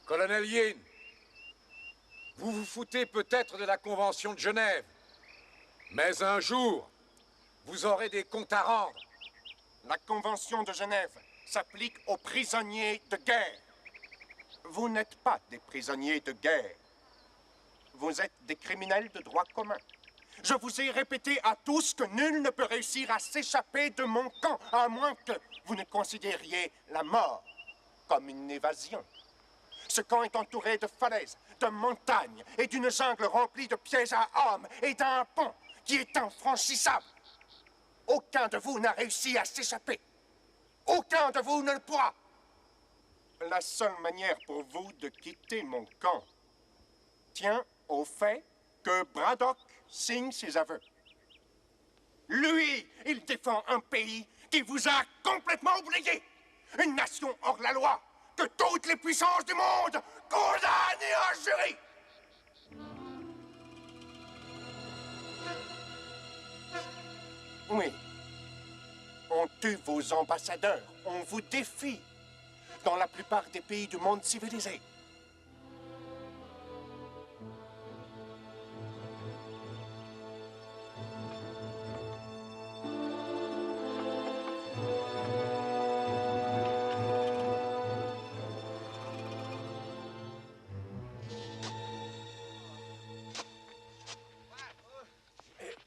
Colonel Yin, vous vous foutez peut-être de la Convention de Genève, mais un jour, vous aurez des comptes à rendre. La Convention de Genève s'applique aux prisonniers de guerre. Vous n'êtes pas des prisonniers de guerre. Vous êtes des criminels de droit commun. Je vous ai répété à tous que nul ne peut réussir à s'échapper de mon camp, à moins que vous ne considériez la mort comme une évasion. Ce camp est entouré de falaises, de montagnes et d'une jungle remplie de pièges à hommes et d'un pont qui est infranchissable. Aucun de vous n'a réussi à s'échapper. Aucun de vous ne le pourra. La seule manière pour vous de quitter mon camp tient au fait que Braddock signe ses aveux. Lui, il défend un pays qui vous a complètement oublié. Une nation hors la loi que toutes les puissances du monde condamnent et injurient. Oui. On tue vos ambassadeurs. On vous défie. Dans la plupart des pays du monde civilisé.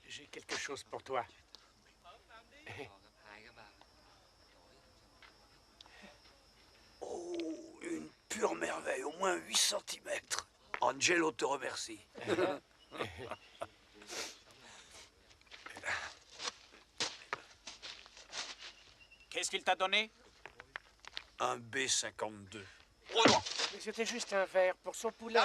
J'ai quelque chose pour toi. Oh, une pure merveille, au moins 8 cm. Angelo te remercie. Qu'est-ce qu'il t'a donné? Un B-52. Mais c'était juste un verre pour son poulet.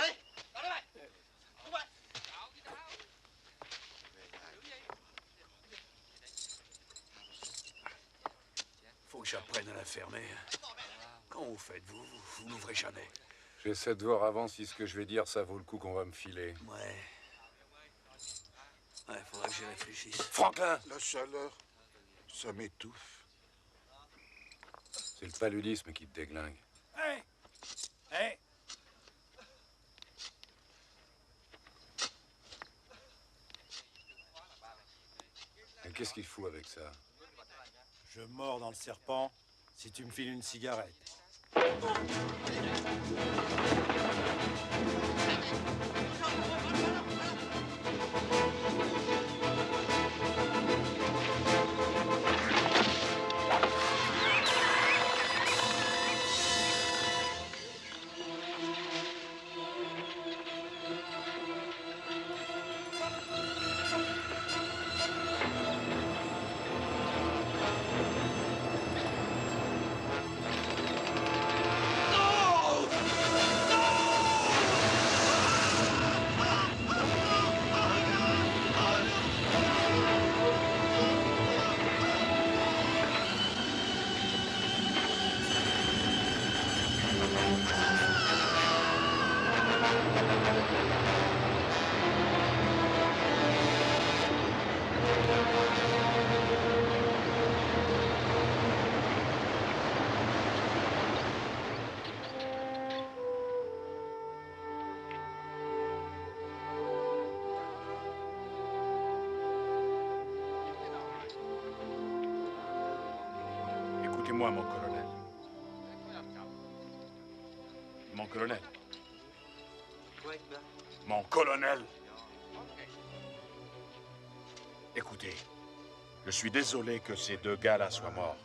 Faut que j'apprenne à la fermer. Quand vous faites, vous n'ouvrez jamais. J'essaie de voir avant si ce que je vais dire, ça vaut le coup qu'on va me filer. Ouais. Ouais, faudrait que j'y réfléchisse. Franklin! La chaleur, ça m'étouffe. C'est le paludisme qui te déglingue. Hé! Hé! Mais qu'est-ce qu'il fout avec ça? Je mords dans le serpent si tu me files une cigarette. Écoutez-moi, mon colonel. Mon colonel. Mon colonel. Écoutez, je suis désolé que ces deux gars-là soient morts.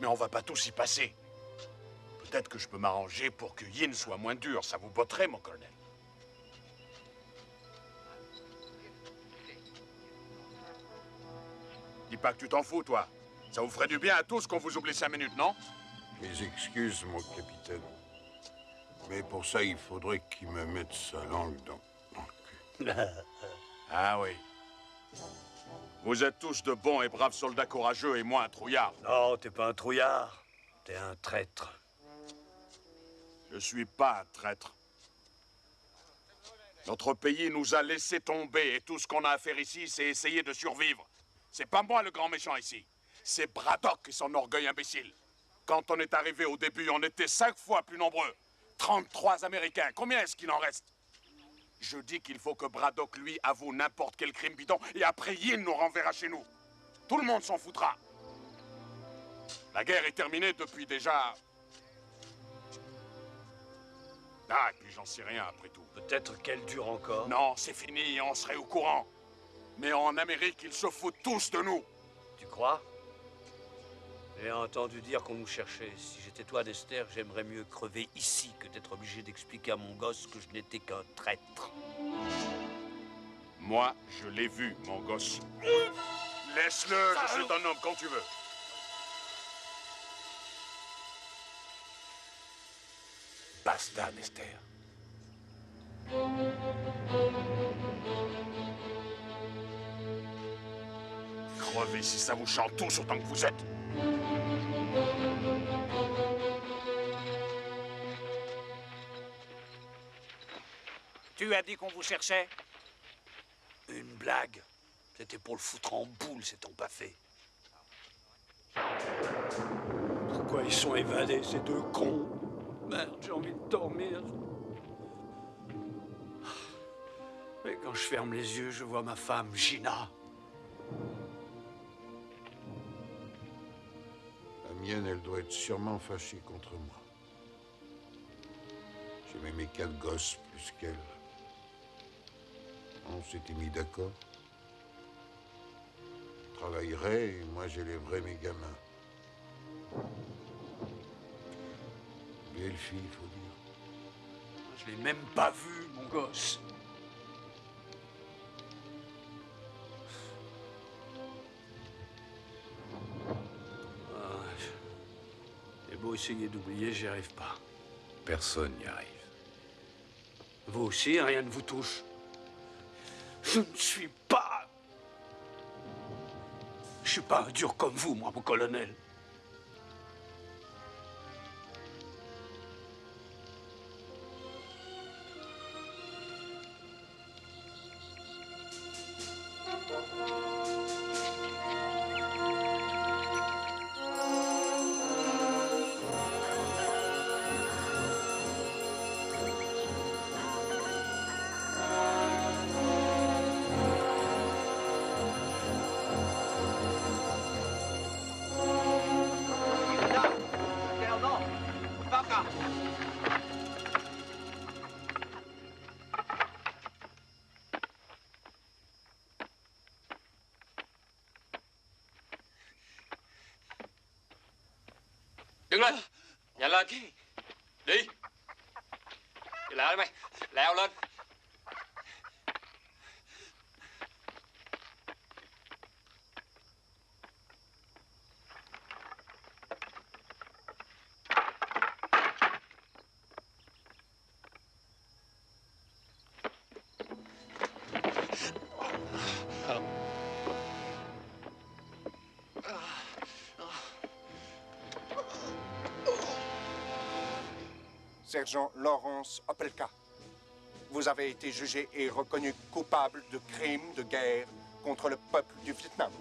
Mais on va pas tous y passer. Peut-être que je peux m'arranger pour que Yin soit moins dur. Ça vous botterait, mon colonel. Dis pas que tu t'en fous, toi. Ça vous ferait du bien à tous qu'on vous oublie 5 minutes, non? Mes excuses, mon capitaine. Mais pour ça, il faudrait qu'il me mette sa langue dans le cul. Ah oui. Vous êtes tous de bons et braves soldats courageux et moi un trouillard. Non, t'es pas un trouillard. T'es un traître. Je suis pas un traître. Notre pays nous a laissé tomber et tout ce qu'on a à faire ici, c'est essayer de survivre. C'est pas moi le grand méchant ici. C'est Braddock et son orgueil imbécile. Quand on est arrivé au début, on était 5 fois plus nombreux. 33 Américains. Combien est-ce qu'il en reste? Je dis qu'il faut que Braddock, lui, avoue n'importe quel crime bidon, et après Yin nous renverra chez nous. Tout le monde s'en foutra. La guerre est terminée depuis déjà... Ah, et puis j'en sais rien après tout. Peut-être qu'elle dure encore. Non, c'est fini, on serait au courant. Mais en Amérique, ils se foutent tous de nous. Tu crois? J'ai entendu dire qu'on nous cherchait. Si j'étais toi, Dexter, j'aimerais mieux crever ici que d'être obligé d'expliquer à mon gosse que je n'étais qu'un traître. Moi, je l'ai vu, mon gosse. Laisse-le, je suis ton homme quand tu veux. Basta, Dexter. Crevez si ça vous chante tous autant que vous êtes. Tu as dit qu'on vous cherchait? Une blague. C'était pour le foutre en boule, c'est ton pas fait. Pourquoi ils sont évadés, ces deux cons? Merde, j'ai envie de dormir. Mais quand je ferme les yeux, je vois ma femme, Gina. La mienne, elle doit être sûrement fâchée contre moi. J'aimais mes 4 gosses plus qu'elle. On s'était mis d'accord. Je travaillerais et moi j'élèverais mes gamins. Belle fille, faut dire. Je l'ai même pas vu, mon gosse. J'ai beau essayer d'oublier, j'y arrive pas. Personne n'y arrive. Vous aussi, rien ne vous touche. Je ne suis pas... Je suis pas un dur comme vous, moi, mon colonel. Đứng lên. Nhanh lên. Đi. Đi lại mày. Leo lên. Sergent Lawrence Opelka, vous avez été jugé et reconnu coupable de crimes de guerre contre le peuple du Vietnam.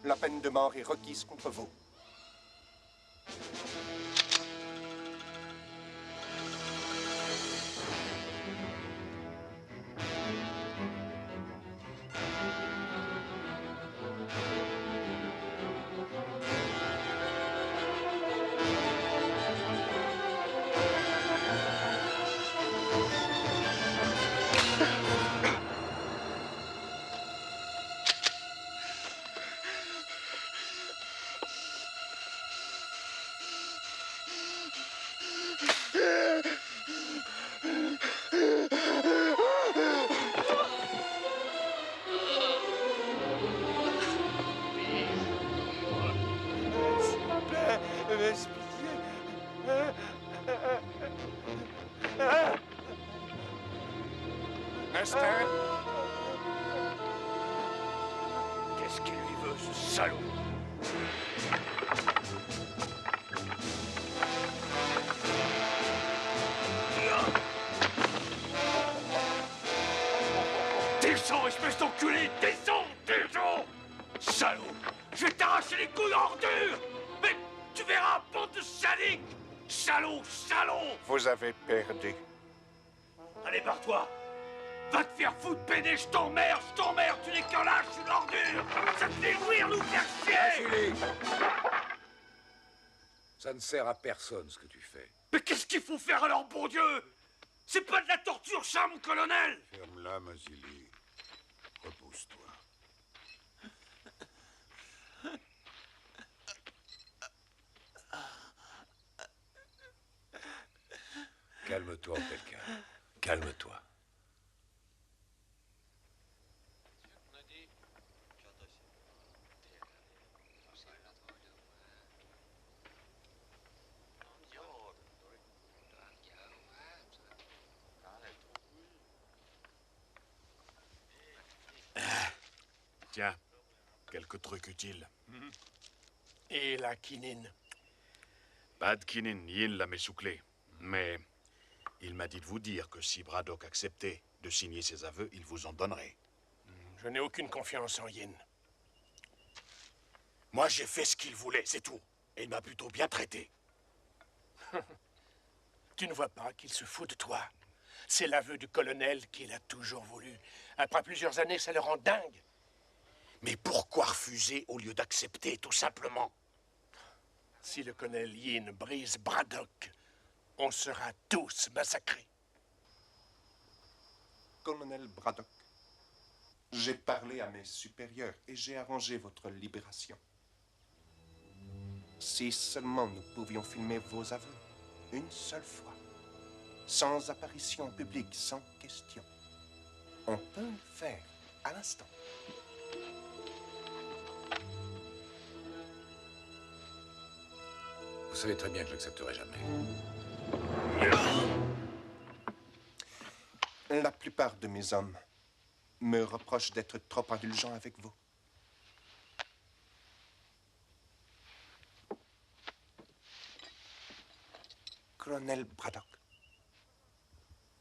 La peine de mort est requise contre vous. Dexter? Qu'est-ce qu'il lui veut, ce salaud? Descends, espèce d'enculé! Descends! Descends! Salaud! Je vais t'arracher les couilles en ordure! Mais tu verras, bande de sadiques! Salaud, salaud! Vous avez perdu. Allez, barre-toi! Va te faire foutre, pédé, je t'emmerde, tu n'es qu'un lâche, une ordure! Ça te fait jouir, nous faire chier! Julie! Ça ne sert à personne, ce que tu fais. Mais qu'est-ce qu'il faut faire alors, bon Dieu? C'est pas de la torture, ça, mon colonel! Ferme-la, Mazili. Repose-toi. Calme-toi, Opelka. Calme-toi. Tiens, quelques trucs utiles. Et la quinine? Pas de quinine, Yin l'a messouclé. Mais il m'a dit de vous dire que si Braddock acceptait de signer ses aveux, il vous en donnerait. Je n'ai aucune confiance en Yin. Moi, j'ai fait ce qu'il voulait, c'est tout. Et il m'a plutôt bien traité. Tu ne vois pas qu'il se fout de toi? C'est l'aveu du colonel qu'il a toujours voulu. Après plusieurs années, ça le rend dingue. Mais pourquoi refuser au lieu d'accepter, tout simplement? Si le colonel Yin brise Braddock, on sera tous massacrés. Colonel Braddock, j'ai parlé à mes supérieurs et j'ai arrangé votre libération. Si seulement nous pouvions filmer vos aveux, une seule fois, sans apparition publique, sans question. On peut le faire à l'instant. Vous savez très bien que je n'accepterai jamais. La plupart de mes hommes me reprochent d'être trop indulgent avec vous. Colonel Braddock,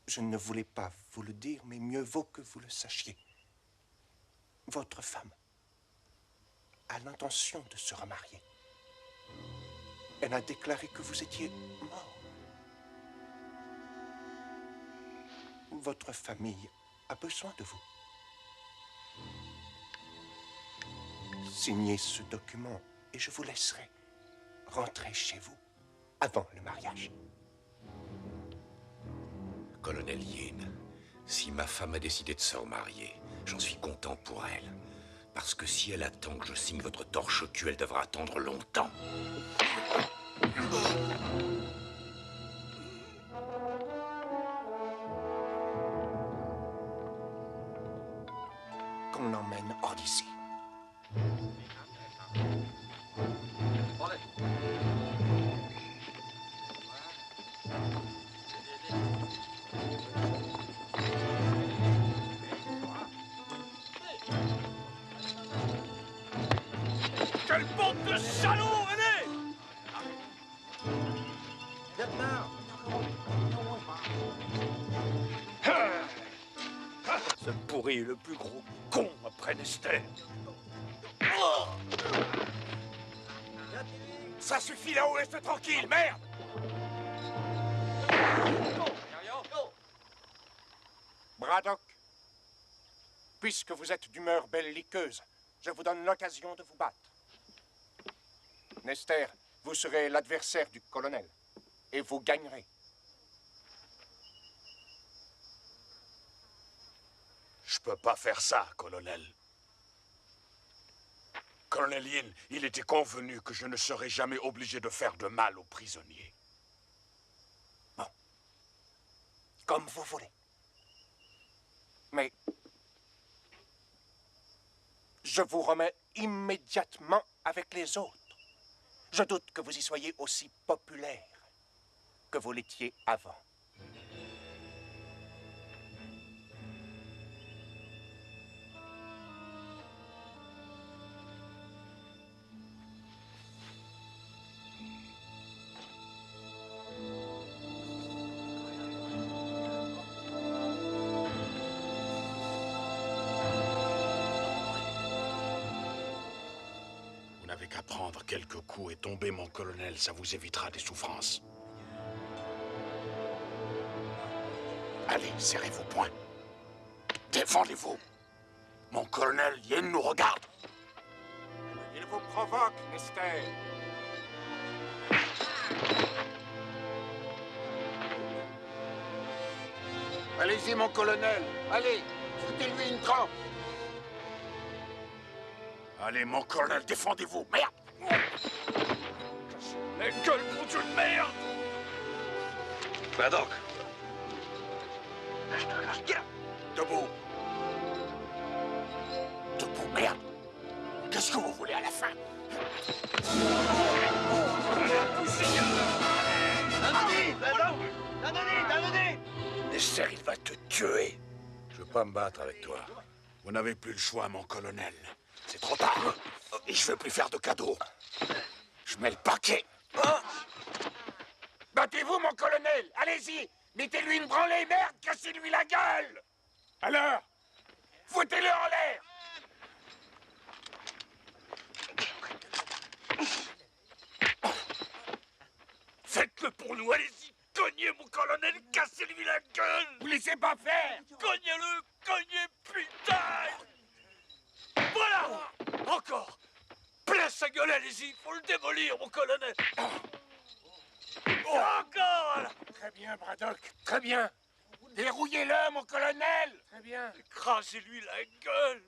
je ne voulais pas vous le dire, mais mieux vaut que vous le sachiez. Votre femme a l'intention de se remarier. Elle a déclaré que vous étiez mort. Votre famille a besoin de vous. Signez ce document et je vous laisserai rentrer chez vous avant le mariage. Colonel Yin, si ma femme a décidé de se remarier, j'en suis content pour elle. Parce que si elle attend que je signe votre torche au cul, elle devra attendre longtemps. Qu'on l'emmène hors d'ici. Quelle bande de salauds, allez! Ce pourri est le plus gros con après Nester. Ça suffit là-haut, laisse-le tranquille, merde! Braddock, puisque vous êtes d'humeur belliqueuse, je vous donne l'occasion de vous battre. Nester, vous serez l'adversaire du colonel, et vous gagnerez. Je peux pas faire ça, colonel. Colonel Yin, il était convenu que je ne serais jamais obligé de faire de mal aux prisonniers. Bon. Comme vous voulez. Mais je vous remets immédiatement avec les autres. Je doute que vous y soyez aussi populaire que vous l'étiez avant. Vous n'avez qu'à prendre quelques coups et tomber, mon colonel, ça vous évitera des souffrances. serrez vos poings. Défendez-vous. Mon colonel Yin nous regarde. Il vous provoque, Nester. Allez-y, mon colonel. Allez, foutez-lui une trempe. Allez, mon colonel, défendez-vous. Merde! La gueule, mon Dieu de merde! Braddock, Debout. Debout, merde. Qu'est-ce que vous voulez à la fin? Nester, il va te tuer. Je veux pas me battre avec toi. Vous n'avez plus le choix, mon colonel. C'est trop tard. Et je veux plus faire de cadeaux. Je mets le paquet. Battez-vous, mon colonel. Allez-y. Mettez-lui une branlée, merde. Cassez-lui la gueule. Alors, foutez-le en l'air. Faites-le pour nous, allez-y! Cognez, mon colonel, cassez-lui la gueule! Vous laissez pas faire. Cognez-le! Cognez, putain! Voilà! Encore! Plein sa gueule, allez-y! Faut le démolir, mon colonel! Encore! Là. Très bien, Braddock. Très bien. Dérouillez-le, mon colonel. Très bien. Écrasez-lui la gueule!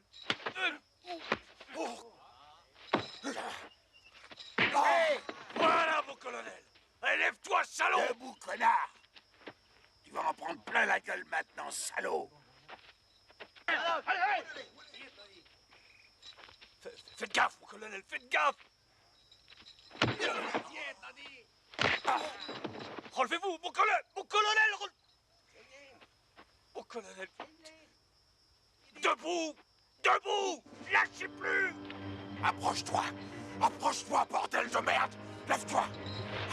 Hey, Voilà, mon colonel! Allez, lève-toi, salaud! debout, connard. Tu vas en prendre plein la gueule maintenant, salaud. Faites gaffe, mon colonel, faites gaffe! Relevez-vous, mon colonel! Mon colonel! Mon colonel! Debout! Debout! Lâchez plus! Approche-toi. Approche-toi, bordel de merde. Lève-toi.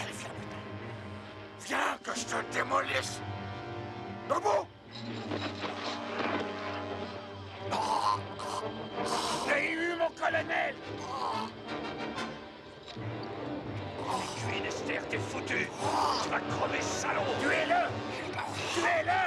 Allez, viens maintenant. Viens que je te démolisse. Debout. J'ai eu, mon colonel. Tu es Nester, t'es foutu! Tu vas crever, salaud! Tuez-le. Tuez-le.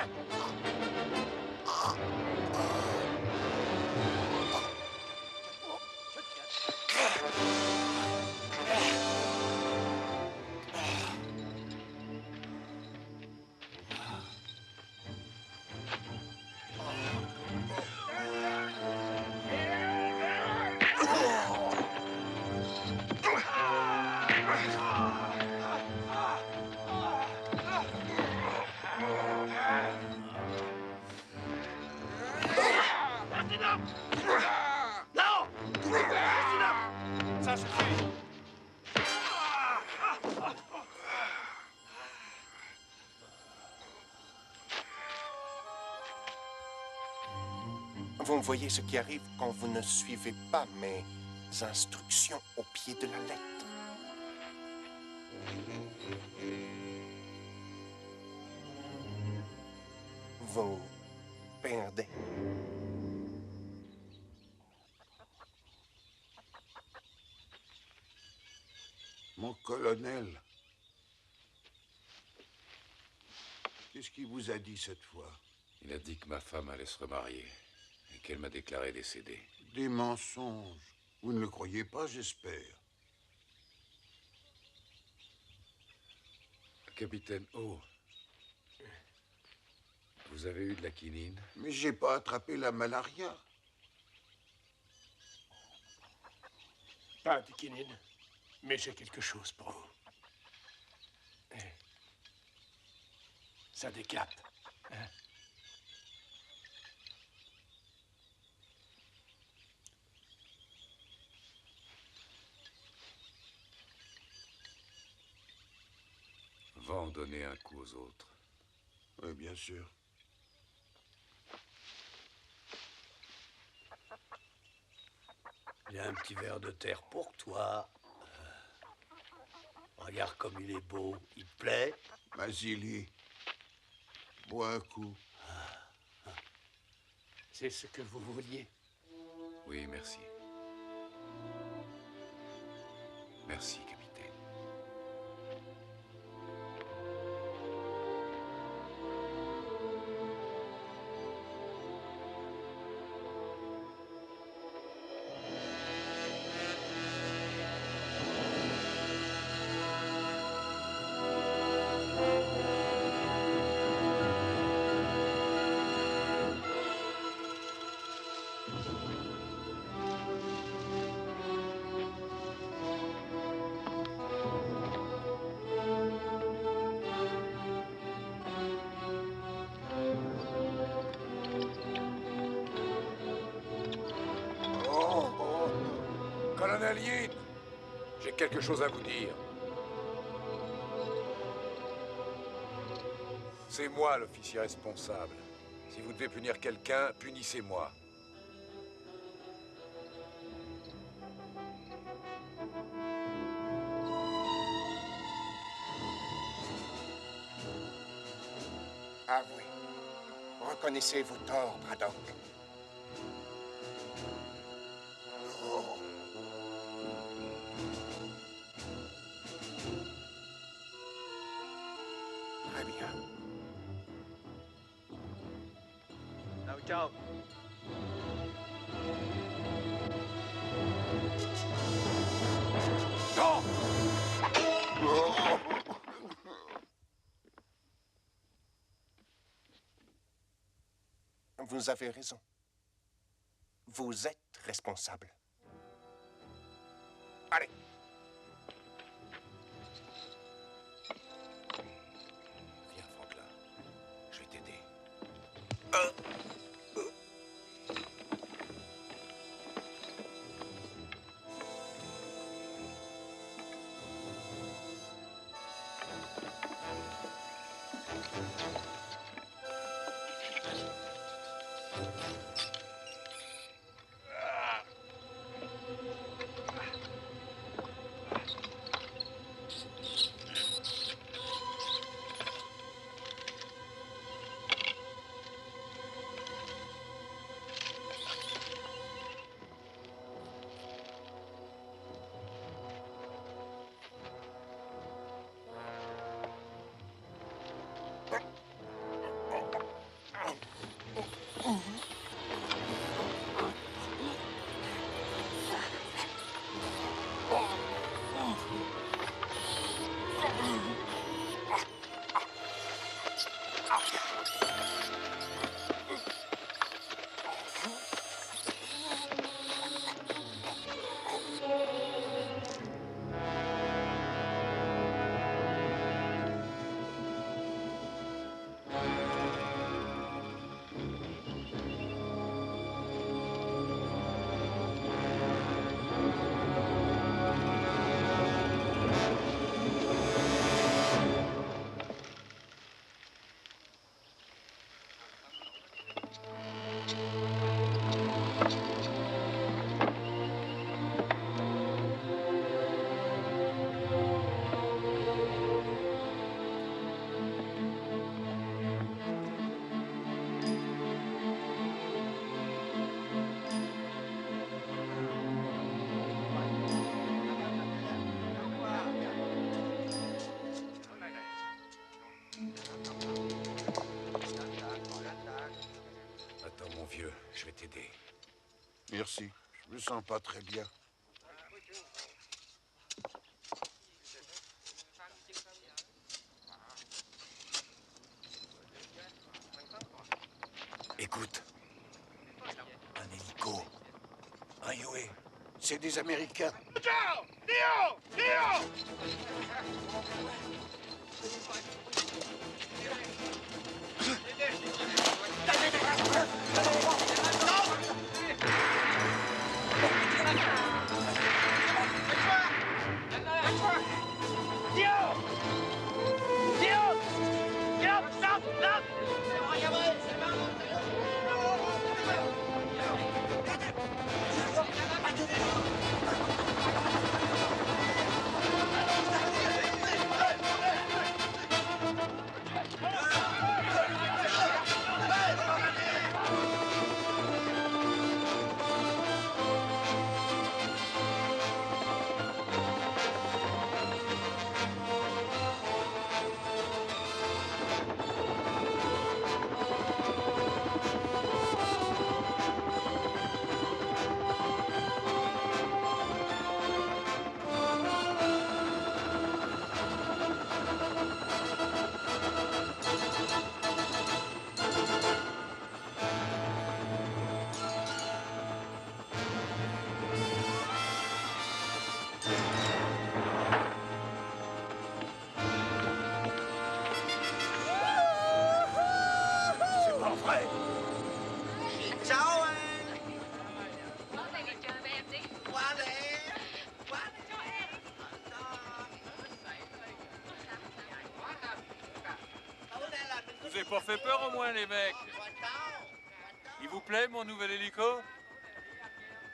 Ça suffit! Vous voyez ce qui arrive quand vous ne suivez pas mes instructions au pied de la lettre. Vous perdez. Mon colonel. Qu'est-ce qu'il vous a dit cette fois? Il a dit que ma femme allait se remarier et qu'elle m'a déclaré décédée. Des mensonges. Vous ne le croyez pas, j'espère. Capitaine O, vous avez eu de la quinine? Mais j'ai pas attrapé la malaria. Pas de quinine, mais j'ai quelque chose pour vous. Ça décape. Hein? Va en donner un coup aux autres. Oui, bien sûr. Il y a un petit verre de terre pour toi. Regarde comme il est beau. Il te plaît? Vasily, bois un coup. C'est ce que vous vouliez. Oui, merci. Merci, capitaine. Colonel Yin, j'ai quelque chose à vous dire. C'est moi l'officier responsable. Si vous devez punir quelqu'un, punissez-moi. Avouez. Reconnaissez vos torts, Braddock. Très bien. Ciao. Non! Vous avez raison. Vous êtes responsable. Allez. Viens, Franklin. Je vais t'aider. Attends, mon vieux, je vais t'aider. Merci. Je me sens pas très bien. Écoute. Un hélico. Un Yue. C'est des Américains. pas fait peur au moins, les mecs. Il vous plaît, mon nouvel hélico?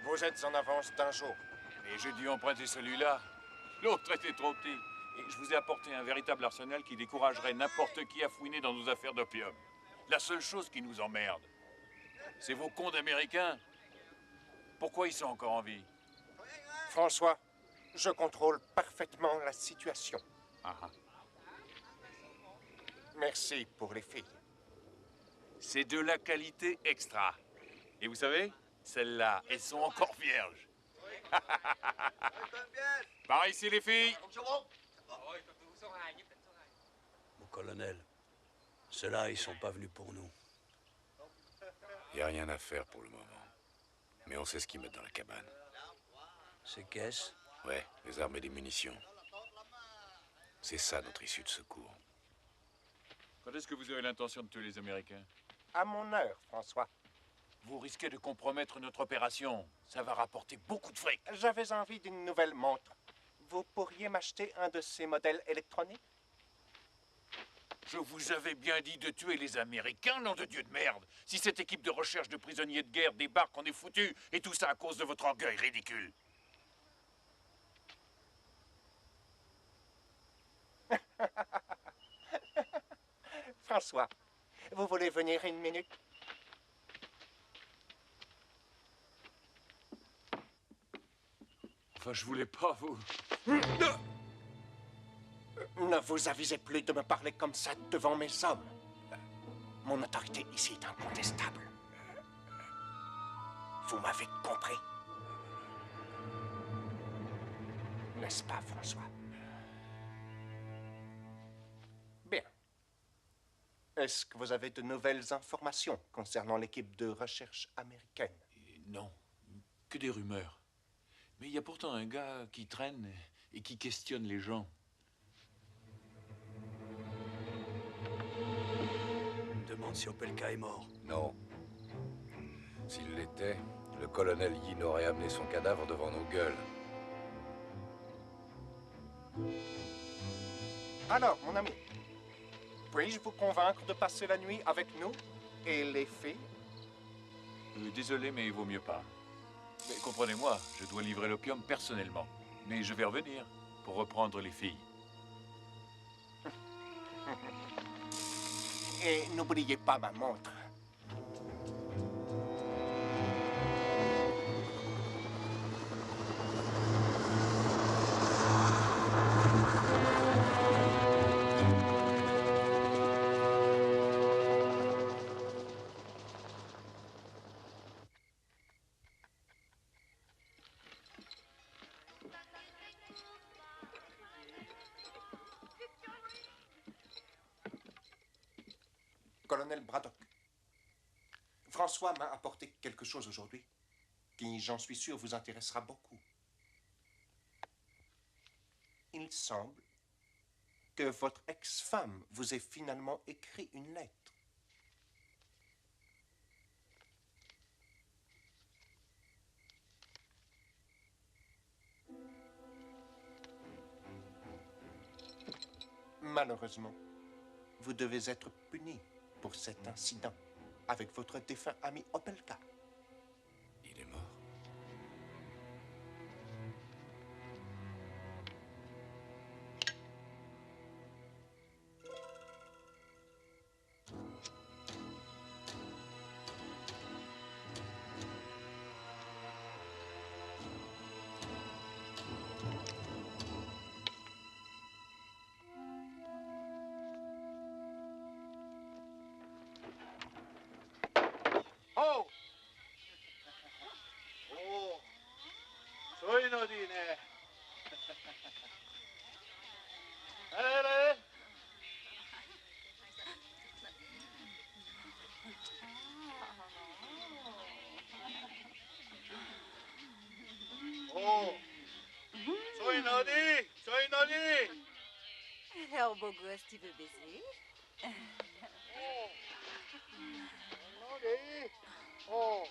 Vous êtes en avance d'un jour. Mais j'ai dû emprunter celui-là. L'autre était trop petit. Et je vous ai apporté un véritable arsenal qui découragerait n'importe qui à fouiner dans nos affaires d'opium. La seule chose qui nous emmerde, c'est vos cons d'Américains. Pourquoi ils sont encore en vie? François, je contrôle parfaitement la situation. Ah ah. Merci pour les filles. C'est de la qualité extra. Et vous savez, celles-là, elles sont encore vierges. Par ici, les filles. Mon colonel, ceux-là, ils sont pas venus pour nous. Il n'y a rien à faire pour le moment. Mais on sait ce qu'ils mettent dans la cabane. Ces caisses? Ouais, les armes et les munitions. C'est ça notre issue de secours. Quand est-ce que vous aurez l'intention de tuer les Américains? À mon heure, François. Vous risquez de compromettre notre opération. Ça va rapporter beaucoup de fric. J'avais envie d'une nouvelle montre. Vous pourriez m'acheter un de ces modèles électroniques? Je vous avais bien dit de tuer les Américains, nom de Dieu de merde. Si cette équipe de recherche de prisonniers de guerre débarque, on est foutu. Et tout ça à cause de votre orgueil ridicule. François, vous voulez venir une minute? Enfin, je voulais pas vous... Ne vous avisez plus de me parler comme ça devant mes hommes. Mon autorité ici est incontestable. Vous m'avez compris? N'est-ce pas, François? Bien. Est-ce que vous avez de nouvelles informations concernant l'équipe de recherche américaine? Non, que des rumeurs. Mais il y a pourtant un gars qui traîne et qui questionne les gens. Je me demande si Opelka est mort. Non. S'il l'était, le colonel Yin aurait amené son cadavre devant nos gueules. Alors, mon ami, puis-je vous convaincre de passer la nuit avec nous et les filles? Désolé, mais il vaut mieux pas. Mais comprenez-moi, je dois livrer l'opium personnellement. Mais je vais revenir pour reprendre les filles. Et n'oubliez pas ma montre. Colonel Braddock, François m'a apporté quelque chose aujourd'hui qui, j'en suis sûr, vous intéressera beaucoup. Il semble que votre ex-femme vous ait finalement écrit une lettre. Malheureusement, vous devez être puni pour cet incident avec votre défunt ami Opelka. Il est mort. Oh! Oh! Soy Nodine. Allez! Oh! Soy Nodi! Soy Nodi! Alors, beau gosse, tu veux baiser? Oh! Nodi! Oh!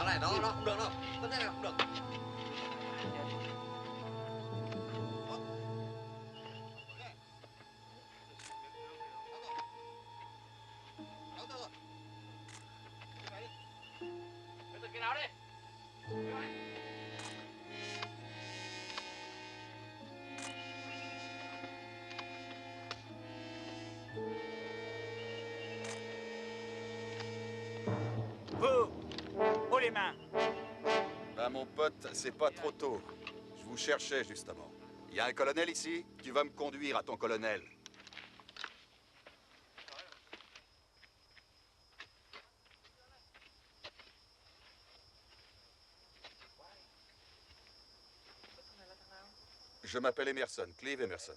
này, đó, không được đâu. Thế này là không được. Cái nào đi. Vous, haut les mains. Ben, mon pote, c'est pas trop tôt. Je vous cherchais, justement. Il y a un colonel ici? Tu vas me conduire à ton colonel. Je m'appelle Emerson, Clive Emerson.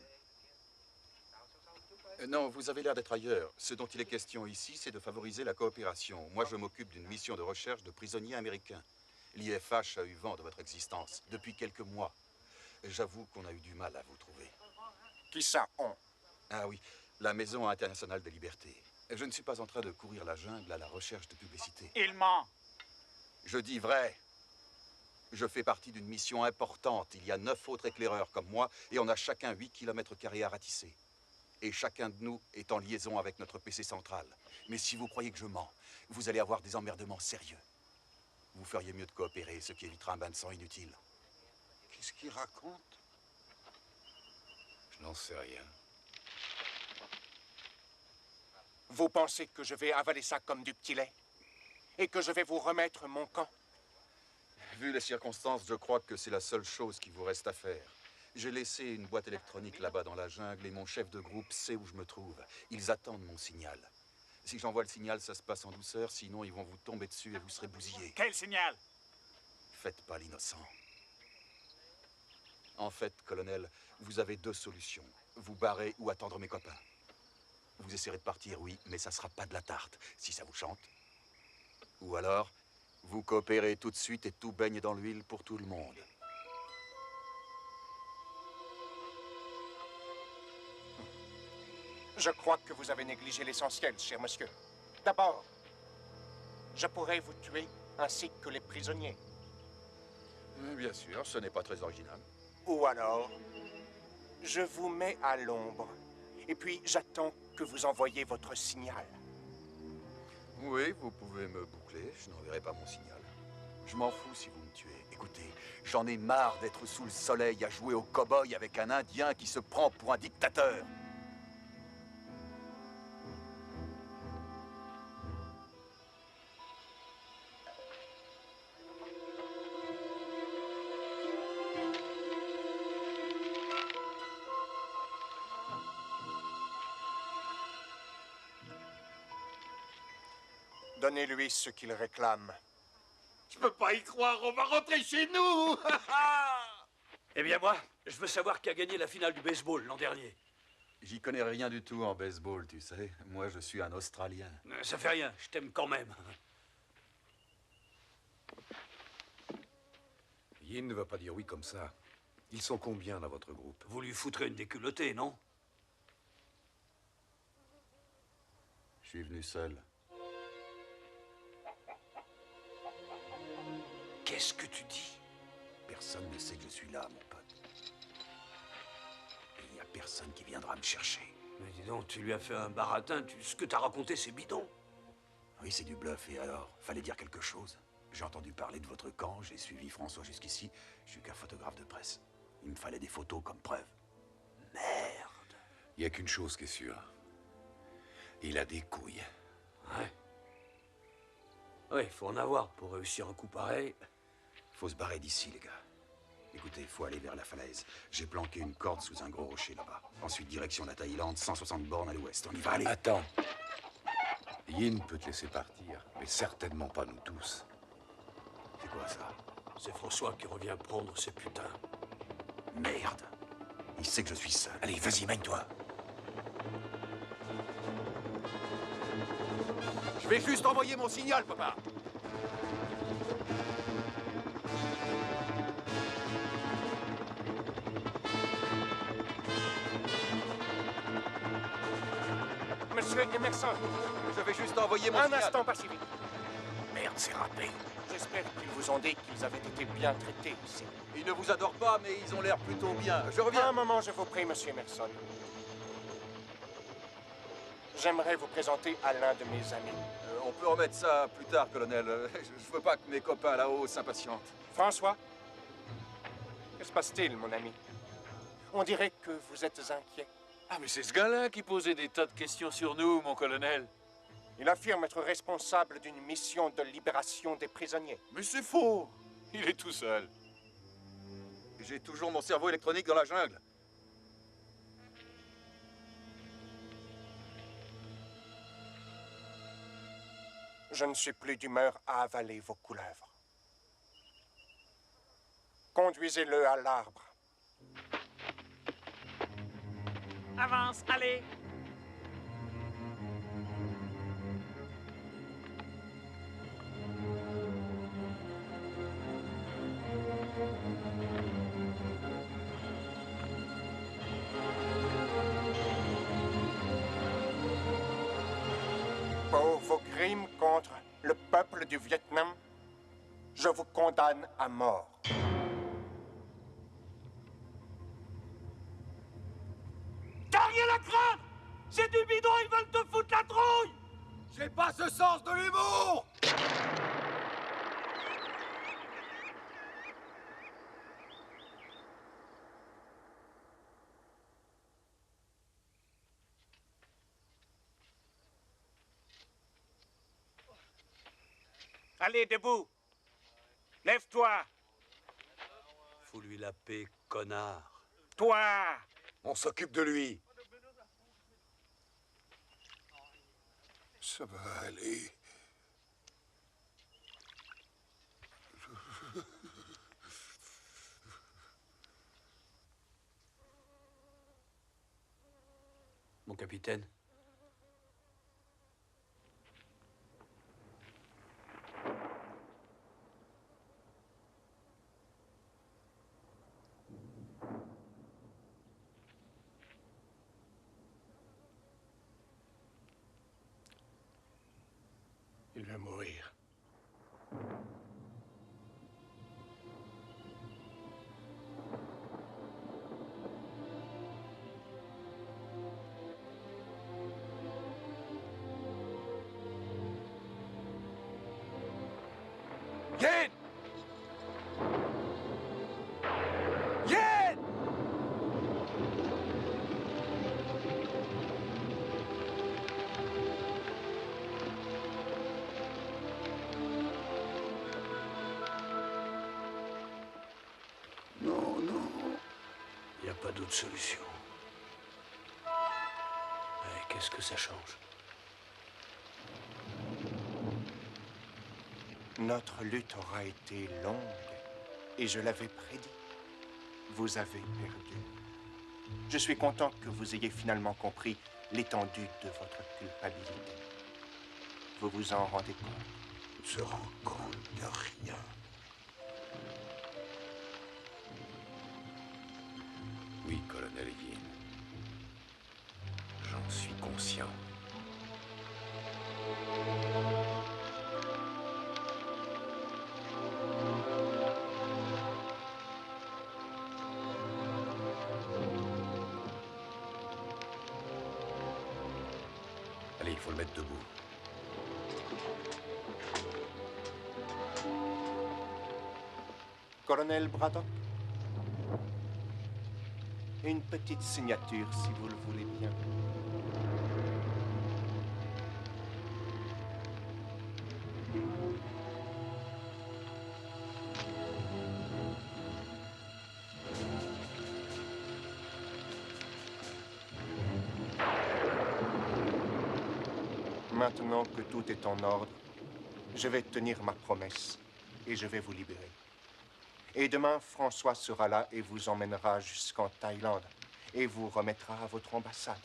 Non, vous avez l'air d'être ailleurs. Ce dont il est question ici, c'est de favoriser la coopération. Moi, je m'occupe d'une mission de recherche de prisonniers américains. L'IFH a eu vent de votre existence depuis quelques mois. J'avoue qu'on a eu du mal à vous trouver. Qui ça, on? Ah oui, la Maison internationale de liberté. Je ne suis pas en train de courir la jungle à la recherche de publicité. Il ment. Je dis vrai. Je fais partie d'une mission importante. Il y a 9 autres éclaireurs comme moi et on a chacun 8 km² à ratisser. Et chacun de nous est en liaison avec notre PC central. Mais si vous croyez que je mens, vous allez avoir des emmerdements sérieux. Vous feriez mieux de coopérer, ce qui évitera un bain de sang inutile. Qu'est-ce qu'il raconte? Je n'en sais rien. Vous pensez que je vais avaler ça comme du petit lait? Et que je vais vous remettre mon camp? Vu les circonstances, je crois que c'est la seule chose qui vous reste à faire. J'ai laissé une boîte électronique là-bas dans la jungle et mon chef de groupe sait où je me trouve. Ils attendent mon signal. Si j'envoie le signal, ça se passe en douceur, sinon ils vont vous tomber dessus et vous serez bousillés. Quel signal? Faites pas l'innocent. En fait, colonel, vous avez 2 solutions. Vous barrer ou attendre mes copains. Vous essaierez de partir, oui, mais ça sera pas de la tarte, si ça vous chante. Ou alors, vous coopérez tout de suite et tout baigne dans l'huile pour tout le monde. Je crois que vous avez négligé l'essentiel, cher monsieur. D'abord, je pourrais vous tuer ainsi que les prisonniers. Bien sûr, ce n'est pas très original. Ou alors, je vous mets à l'ombre. Et puis, j'attends que vous envoyiez votre signal. Oui, vous pouvez me boucler, je n'enverrai pas mon signal. Je m'en fous si vous me tuez. Écoutez, j'en ai marre d'être sous le soleil à jouer au cow-boy avec un Indien qui se prend pour un dictateur. Donnez-lui ce qu'il réclame. Je peux pas y croire, on va rentrer chez nous. Eh bien moi, je veux savoir qui a gagné la finale du baseball l'an dernier. J'y connais rien du tout en baseball, tu sais. Moi, je suis un Australien. Ça fait rien, je t'aime quand même. Yin ne va pas dire oui comme ça. Ils sont combien dans votre groupe? Vous lui foutrez une déculottée, non? Je suis venu seul. Qu'est-ce que tu dis? Personne ne sait que je suis là, mon pote. Et il n'y a personne qui viendra me chercher. Mais dis donc, tu lui as fait un baratin, ce que t'as raconté, c'est bidon. Oui, c'est du bluff, et alors? Fallait dire quelque chose. J'ai entendu parler de votre camp, j'ai suivi François jusqu'ici. Je suis qu'un photographe de presse. Il me fallait des photos comme preuve. Merde. Il n'y a qu'une chose qui est sûre. Il a des couilles. Ouais. Ouais, il faut en avoir pour réussir un coup pareil. Faut se barrer d'ici, les gars. Écoutez, il faut aller vers la falaise. J'ai planqué une corde sous un gros rocher là-bas. Ensuite, direction la Thaïlande, 160 bornes à l'ouest. On y va, aller. Attends. Yin peut te laisser partir, mais certainement pas nous tous. C'est quoi ça? C'est François qui revient prendre ses putains. Merde. Il sait que je suis seul. Allez, vas-y, mène-toi. Je vais juste envoyer mon signal, papa. Monsieur Emerson, je vais juste envoyer mon un signal. instant, pas si vite. Merde, c'est râpé. Je j'espère qu'ils vous ont dit qu'ils avaient été bien traités ici. Ils ne vous adorent pas, mais ils ont l'air plutôt bien. Je reviens. Un moment, je vous prie, monsieur Emerson. J'aimerais vous présenter à l'un de mes amis. On peut remettre ça plus tard, colonel. Je veux pas que mes copains là-haut s'impatientent. François, que se passe-t-il, mon ami? On dirait que vous êtes inquiet. Ah, mais c'est ce gars-là qui posait des tas de questions sur nous, mon colonel. Il affirme être responsable d'une mission de libération des prisonniers. Mais c'est faux. Il est tout seul. J'ai toujours mon cerveau électronique dans la jungle. Je ne suis plus d'humeur à avaler vos couleuvres. Conduisez-le à l'arbre. Avance, allez. Pour vos crimes contre le peuple du Vietnam, je vous condamne à mort. T'as rien à craindre! C'est du bidon, ils veulent te foutre la trouille! J'ai pas ce sens de l'humour! Allez, debout! Lève-toi! Fous lui la paix, connard. Toi! On s'occupe de lui. Ça va aller. Mon capitaine. Il va mourir. Yen! Yen! Non, non. Il n'y a pas d'autre solution. Et qu'est-ce que ça change? Notre lutte aura été longue, et je l'avais prédit. Vous avez perdu. Je suis content que vous ayez finalement compris l'étendue de votre culpabilité. Vous vous en rendez compte? On se rend compte de rien. Oui, colonel Yin. J'en suis conscient. Allez, il faut le mettre debout. Colonel Braddock? Une petite signature, si vous le voulez bien. Maintenant que tout est en ordre, je vais tenir ma promesse et je vais vous libérer. Et demain, François sera là et vous emmènera jusqu'en Thaïlande et vous remettra à votre ambassade.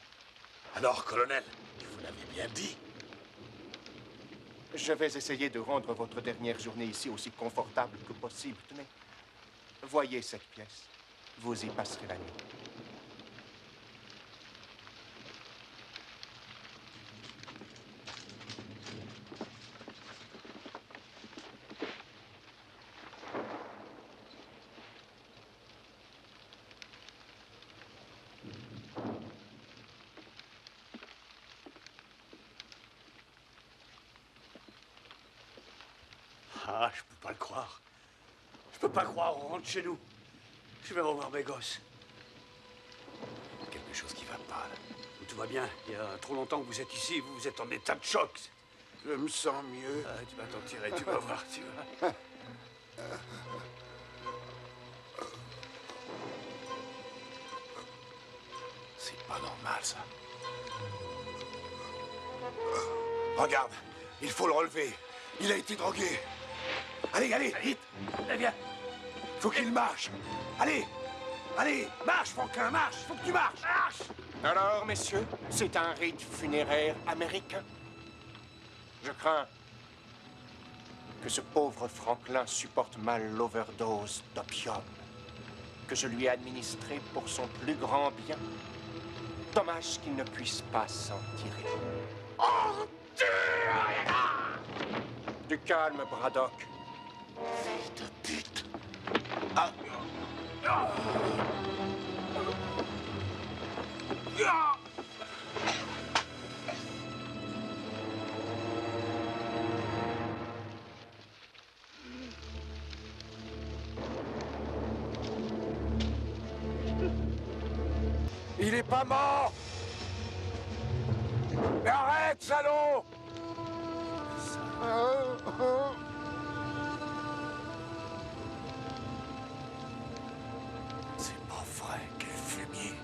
Alors, colonel, vous l'avez bien dit. Je vais essayer de rendre votre dernière journée ici aussi confortable que possible. Tenez, voyez cette pièce. Vous y passerez la nuit. Ah, je peux pas le croire. Je peux pas croire, on rentre chez nous. Je vais revoir mes gosses. Quelque chose qui va pas, là. Tout va bien. Il y a trop longtemps que vous êtes ici, vous êtes en état de choc. Je me sens mieux. Ah, tu vas t'en tirer, tu vas voir, tu vas. C'est pas normal, ça. Regarde, il faut le relever. Il a été drogué. Allez, allez, vite. Allez, viens. Faut qu'il marche. Allez, allez, marche, Franklin, marche. Faut que tu marches. Marche. Alors, messieurs, c'est un rite funéraire américain. Je crains que ce pauvre Franklin supporte mal l'overdose d'opium que je lui ai administré pour son plus grand bien. Dommage qu'il ne puisse pas s'en tirer. Oh, Du calme, Braddock. fils de pute. Ah. Il est pas mort! Mais arrête, salaud! C'est pas vrai, quel fumier.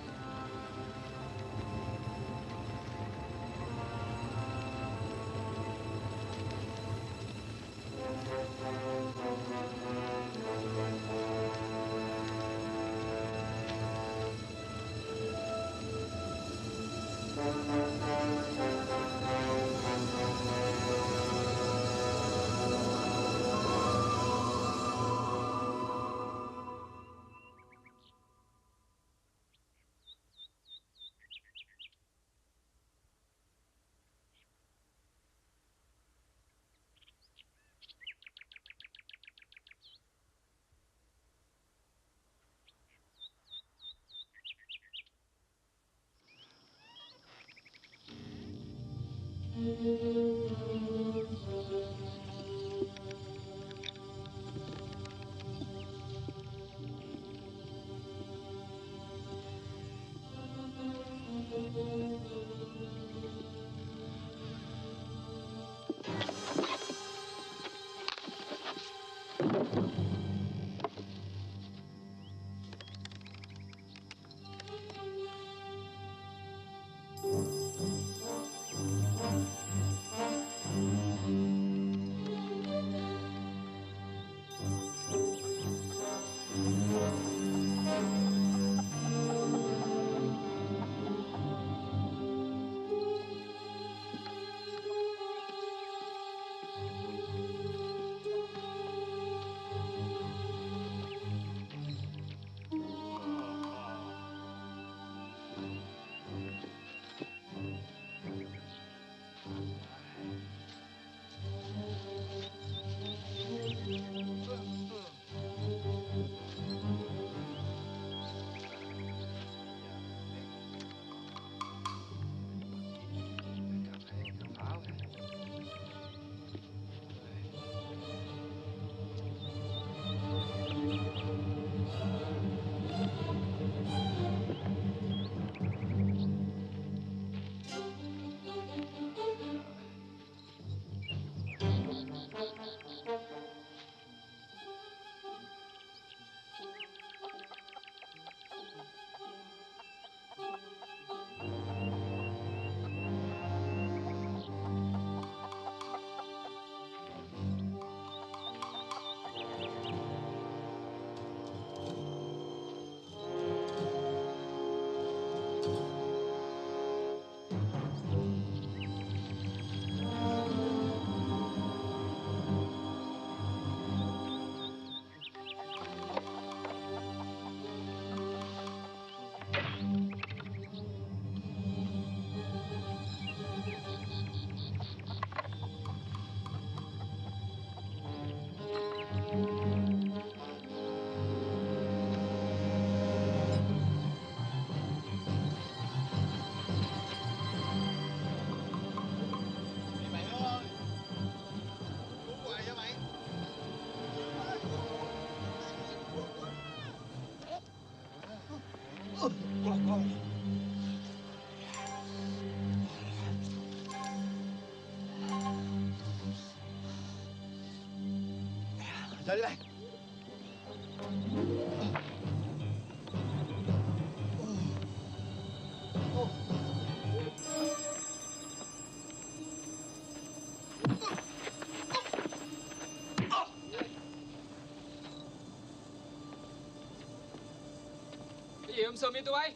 Cái gì ông Sơ mi tụi bay?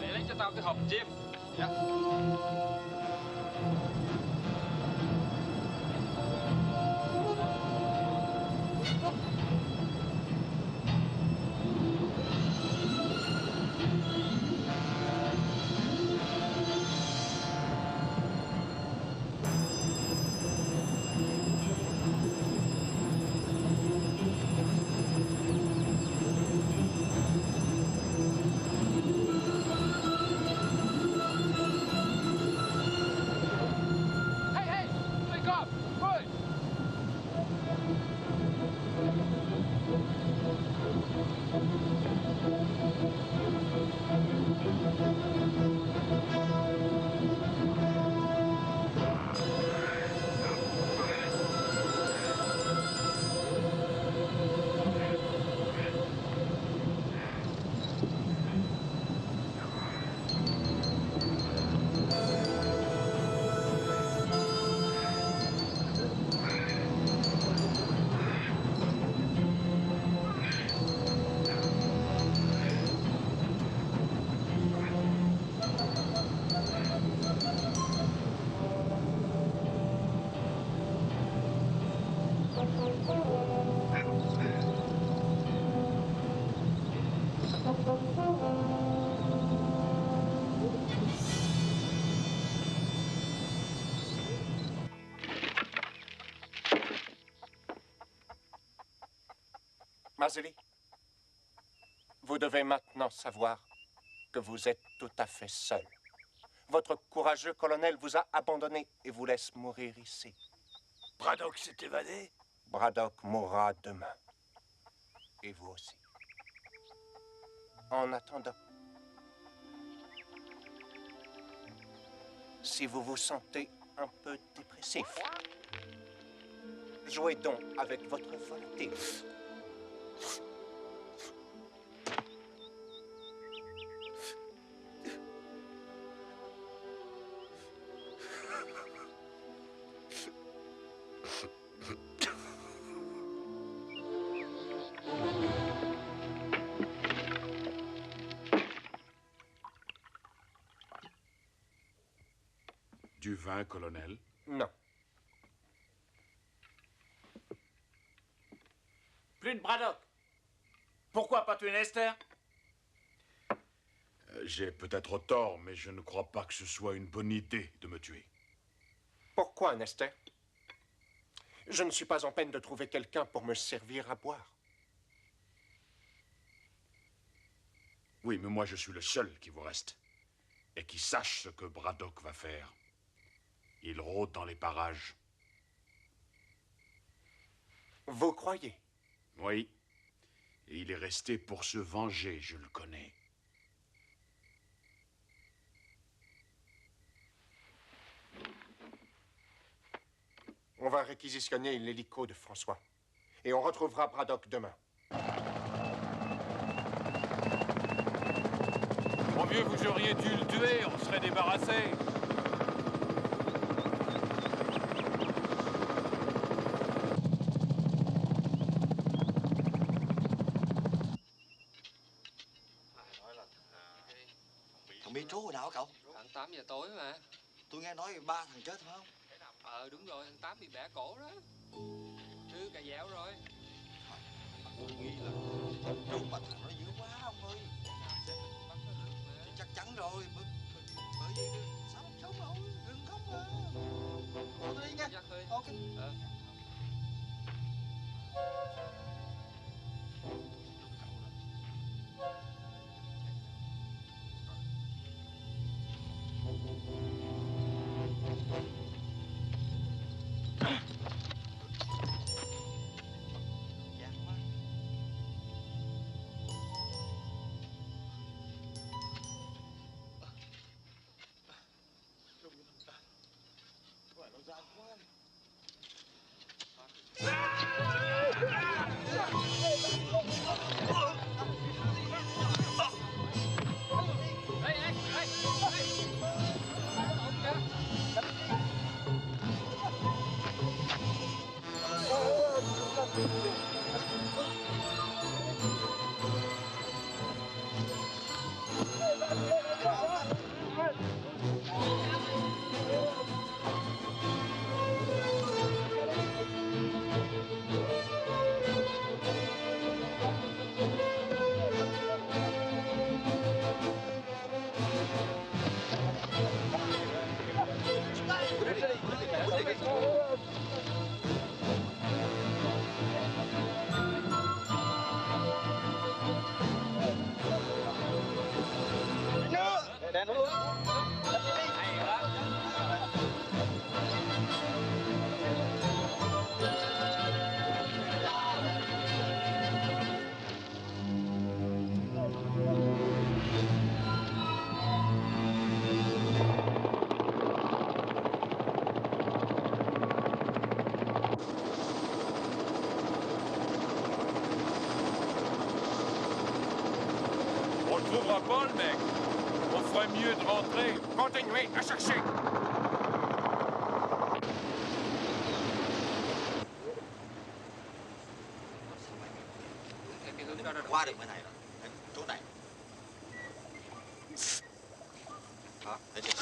Mày lấy cho tao cái hộp chim. Dạ. Hey, hey! Wake up! Good! Mazeli, vous devez maintenant savoir que vous êtes tout à fait seul. Votre courageux colonel vous a abandonné et vous laisse mourir ici. Braddock s'est évadé? Braddock mourra demain. Et vous aussi. En attendant, si vous vous sentez un peu dépressif, jouez donc avec votre volonté. Du vin, colonel? Non. Plus de Braddock. Pourquoi pas tuer Nester? J'ai peut-être tort, mais je ne crois pas que ce soit une bonne idée de me tuer. Pourquoi, Nester? Je ne suis pas en peine de trouver quelqu'un pour me servir à boire. Oui, mais moi je suis le seul qui vous reste. Et qui sache ce que Braddock va faire. Il rôde dans les parages. Vous croyez? Oui. Et il est resté pour se venger, je le connais. va réquisitionner l'hélico de François. Et on retrouvera Braddock demain. Mon vieux, vous auriez dû le tuer, on serait débarrassé. Thằng Mitro hồi nào hả cậu? Khoảng 8 giờ tối mà. Tôi nghe nói 3 thằng chết phải không? Đúng rồi, thằng Tám bị bẻ cổ đó. Hư cà dẻo rồi. Tôi nghĩ là Mitro mà thằng nó dữ quá ông ơi. Chắc chắn rồi. Bởi vì sao không sống nổi, đừng khóc mà. Thôi tôi đi nha. Ok. On le trouvera pas, le mec. On ferait mieux de rentrer. Continuez à chercher. Qua được bên này rồi. Chỗ này. Đó, thấy chưa?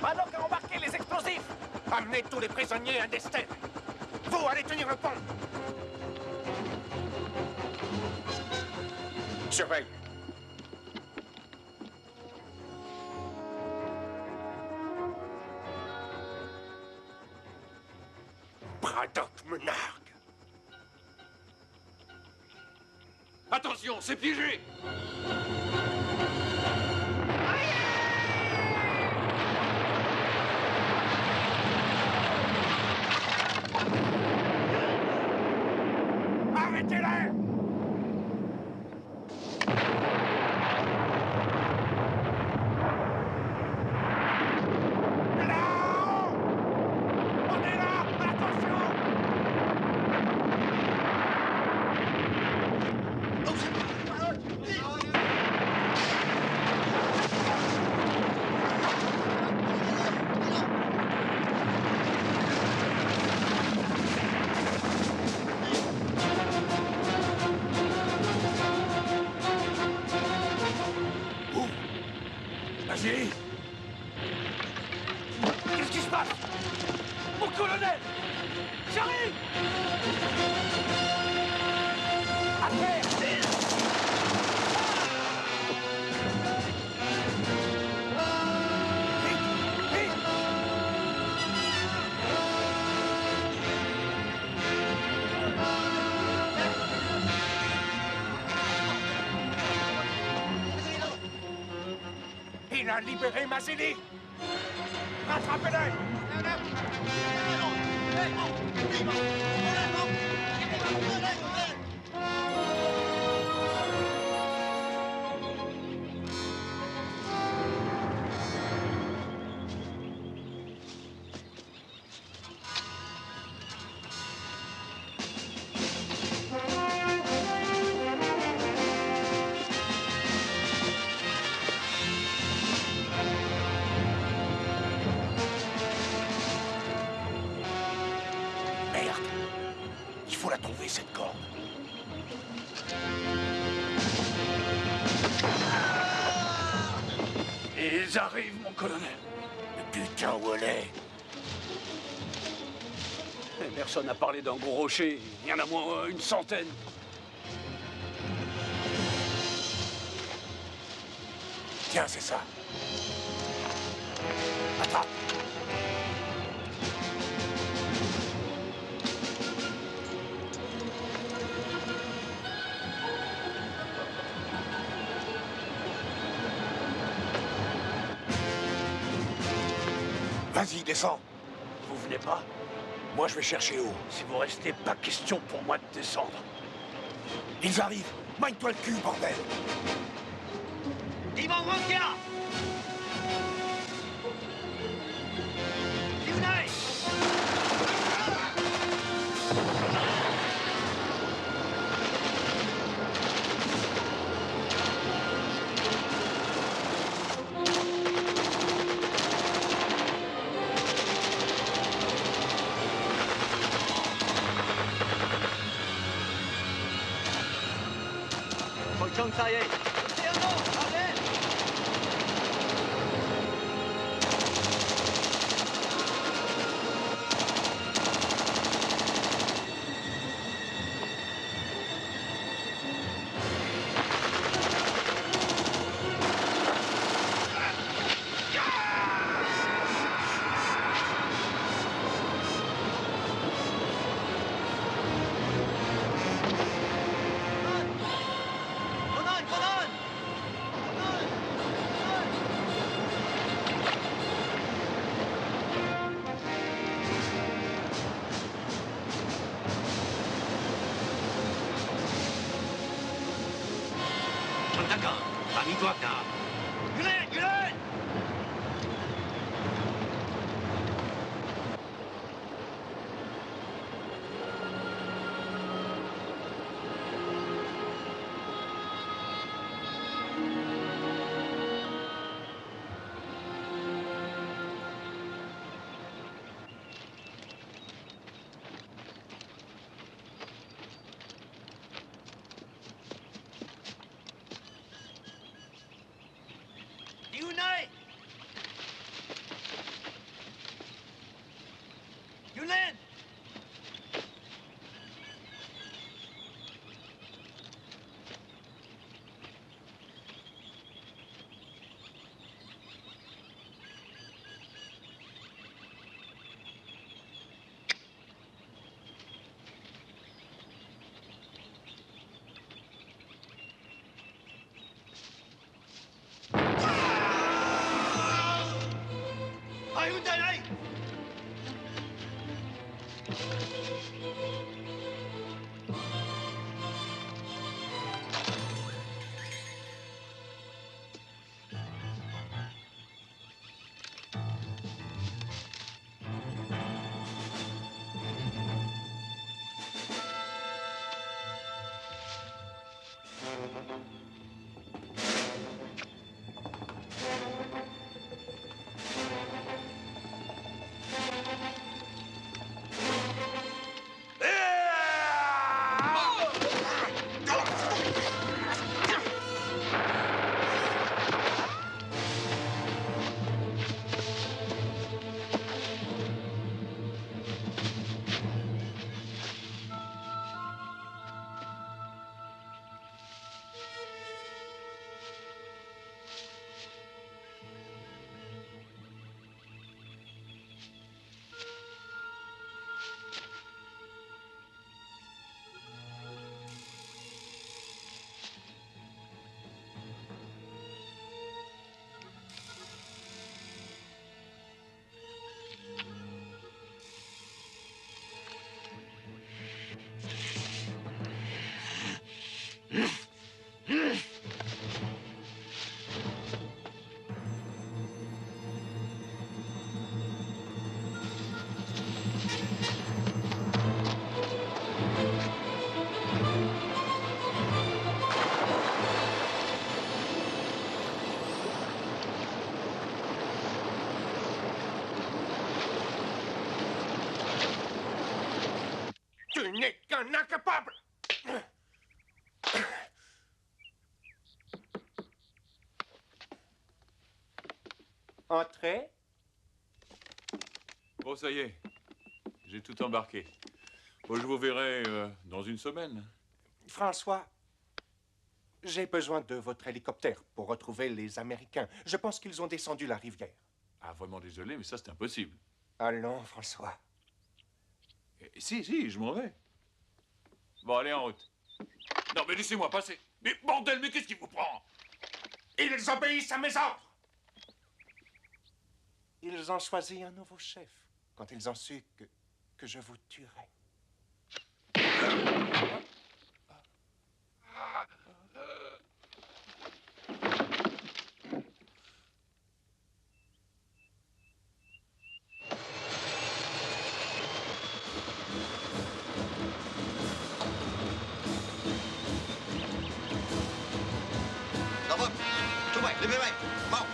Braddock a embarqué les explosifs. Amenez tous les prisonniers à Dester. Vous allez tenir le pont. Surveille. Braddock me nargue. Attention, c'est piégé. Arrêtez-les! Vasily! Qu'est-ce qui se passe? Mon colonel! J'arrive! À terre! Il a libéré Vasily! Rattrapez-le! Merde! Il faut la trouver, cette corde. Ils arrivent, mon colonel. Mais putain, où elle est? Personne n'a parlé d'un gros rocher. Il y en a moins une centaine. Tiens, c'est ça. Attrape. Vas-y, descends. Vous venez pas? Moi, je vais chercher haut. Si vous restez, pas question pour moi de descendre. Ils arrivent. Magne-toi le cul, bordel. qu'un incapable. Entrez. Bon, ça y est. J'ai tout embarqué. Bon, je vous verrai dans une semaine. François, j'ai besoin de votre hélicoptère pour retrouver les Américains. Je pense qu'ils ont descendu la rivière. Ah, vraiment désolé, mais ça, c'est impossible. Allons, François. Si, je m'en vais. Bon, allez, en route. Non, mais laissez-moi passer. Mais bordel, mais qu'est-ce qui vous prend? Ils obéissent à mes ordres. Ils ont choisi un nouveau chef quand ils ont su que je vous tuerais. Dạ vâng, chú Bảy lên máy bay, mau.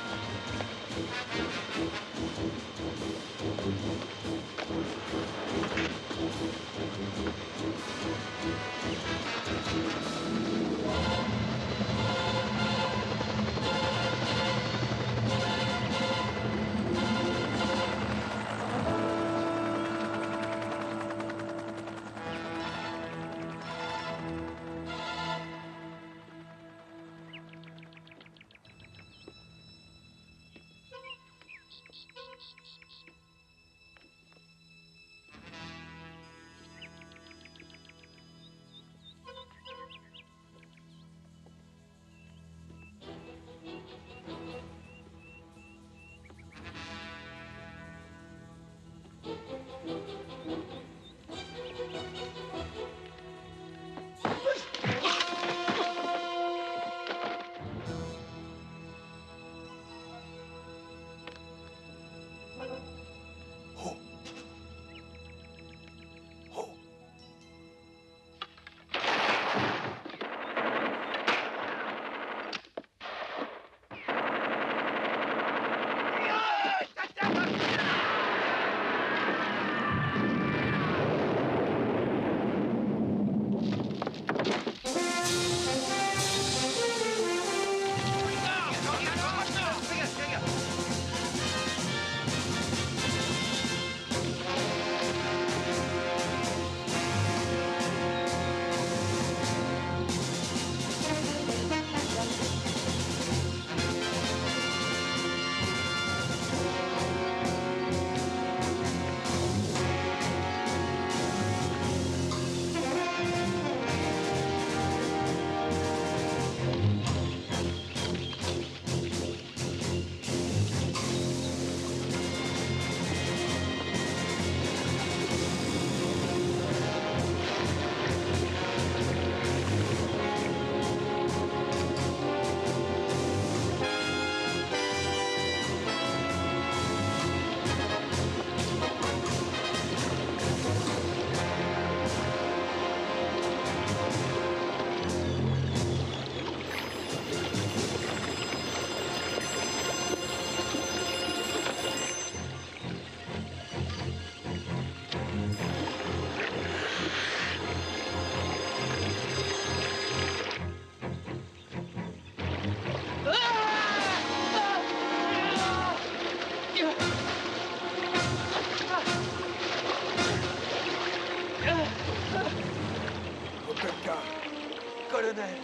Colonel.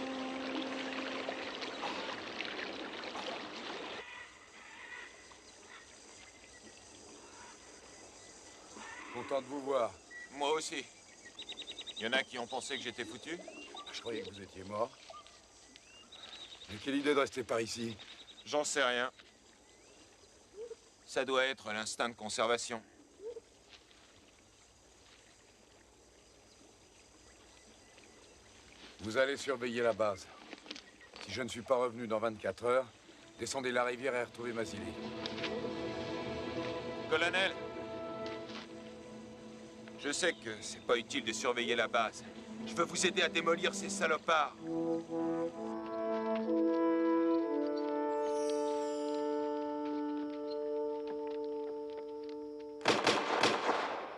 Content de vous voir. Moi aussi. Il y en a qui ont pensé que j'étais foutu? Je croyais que vous étiez mort. Mais quelle idée de rester par ici? J'en sais rien. Ça doit être l'instinct de conservation. Vous allez surveiller la base. Si je ne suis pas revenu dans 24 heures, descendez la rivière et retrouvez Mazili. Colonel, je sais que c'est pas utile de surveiller la base. Je veux vous aider à démolir ces salopards.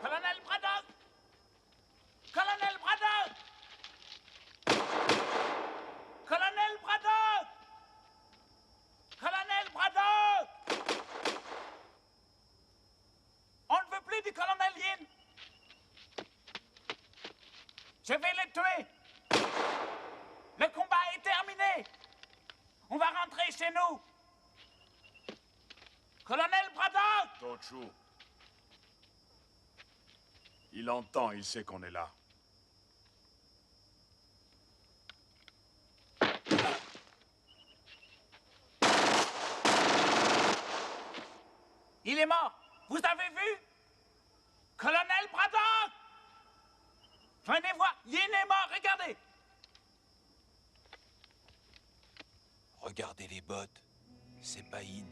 Colonel Braddock! Colonel Braddock! les tuer. Le combat est terminé. On va rentrer chez nous. Colonel Braddock! Tochu. Il entend, il sait qu'on est là. Il est mort. Vous avez vu? Colonel Braddock! Venez voir, Yin est mort, regardez. Regardez les bottes. C'est pas Yin.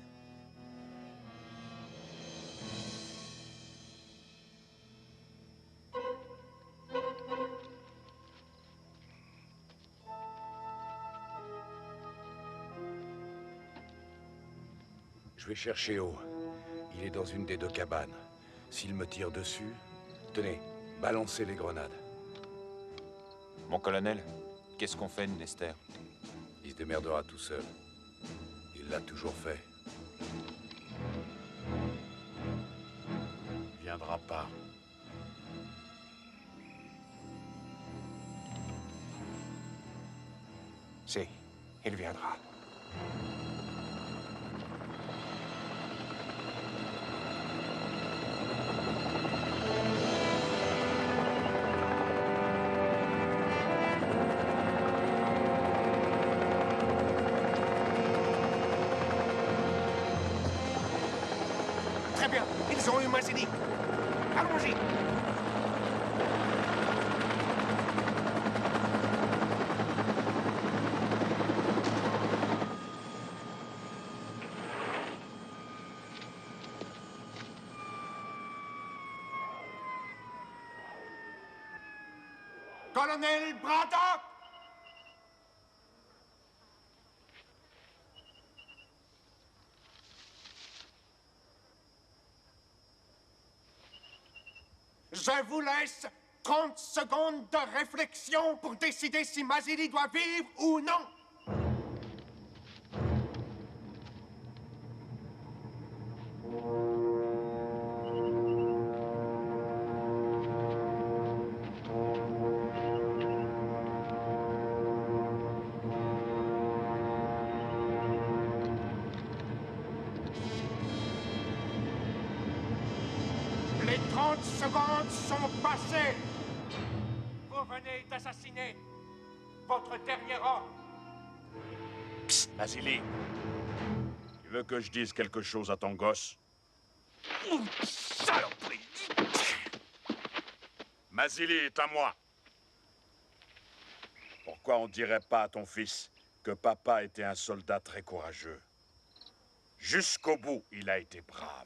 Je vais chercher O. Il est dans une des 2 cabanes. S'il me tire dessus, tenez, balancez les grenades. Mon colonel, qu'est-ce qu'on fait de Nester? Il se démerdera tout seul. Il l'a toujours fait. Il viendra pas. Si, il viendra. Très bien, ils ont eu Mazini. Allons-y. Colonel Braddock! Je vous laisse 30 secondes de réflexion pour décider si Mazili doit vivre ou non. Les 30 secondes sont passées. Vous venez d'assassiner votre dernier homme. Psst, Mazili. Tu veux que je dise quelque chose à ton gosse? Saloperie! Mazili est à moi. Pourquoi on dirait pas à ton fils que papa était un soldat très courageux? Jusqu'au bout, il a été brave.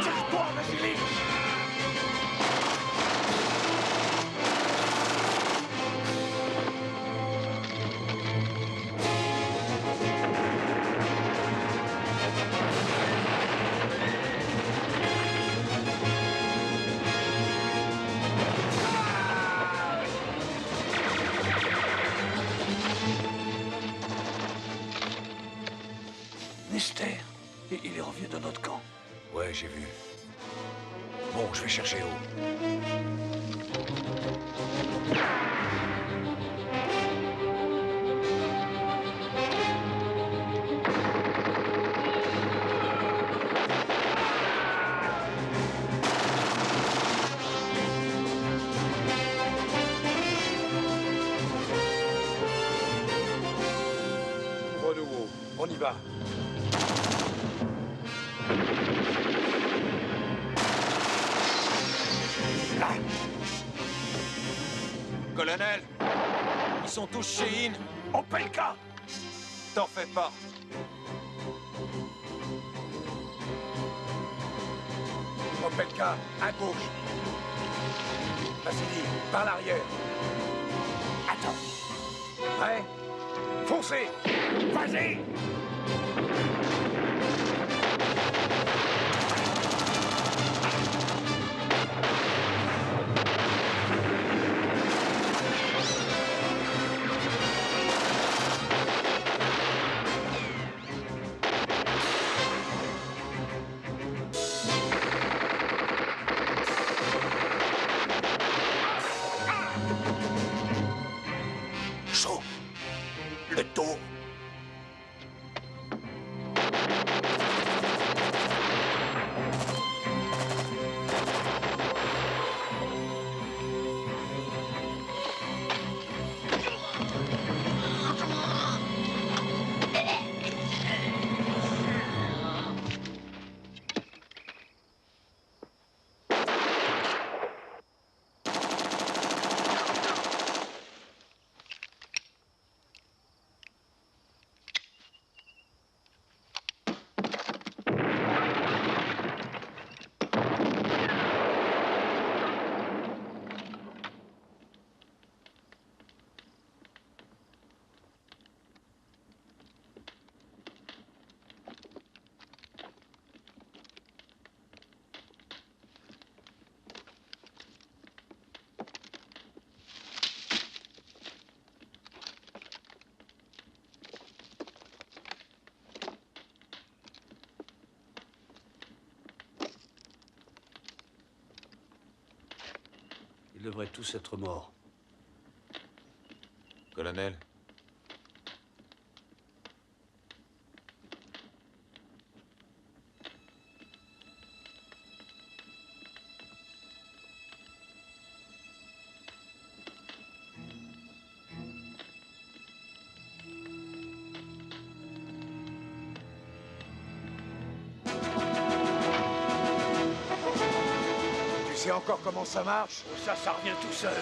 Tire-toi, Mazili! Nester, il est revenu dans notre camp. Ouais, j'ai vu. Bon, je vais chercher O. Ouvre-nous, on y va. Là. Colonel, ils sont tous chez In. Opelka! T'en fais pas. Opelka, à gauche. Vasily, par l'arrière. Attends. Prêt? Foncez! Vas-y! devraient tous être morts. Colonel, Tu sais encore comment ça marche? Ça revient tout seul.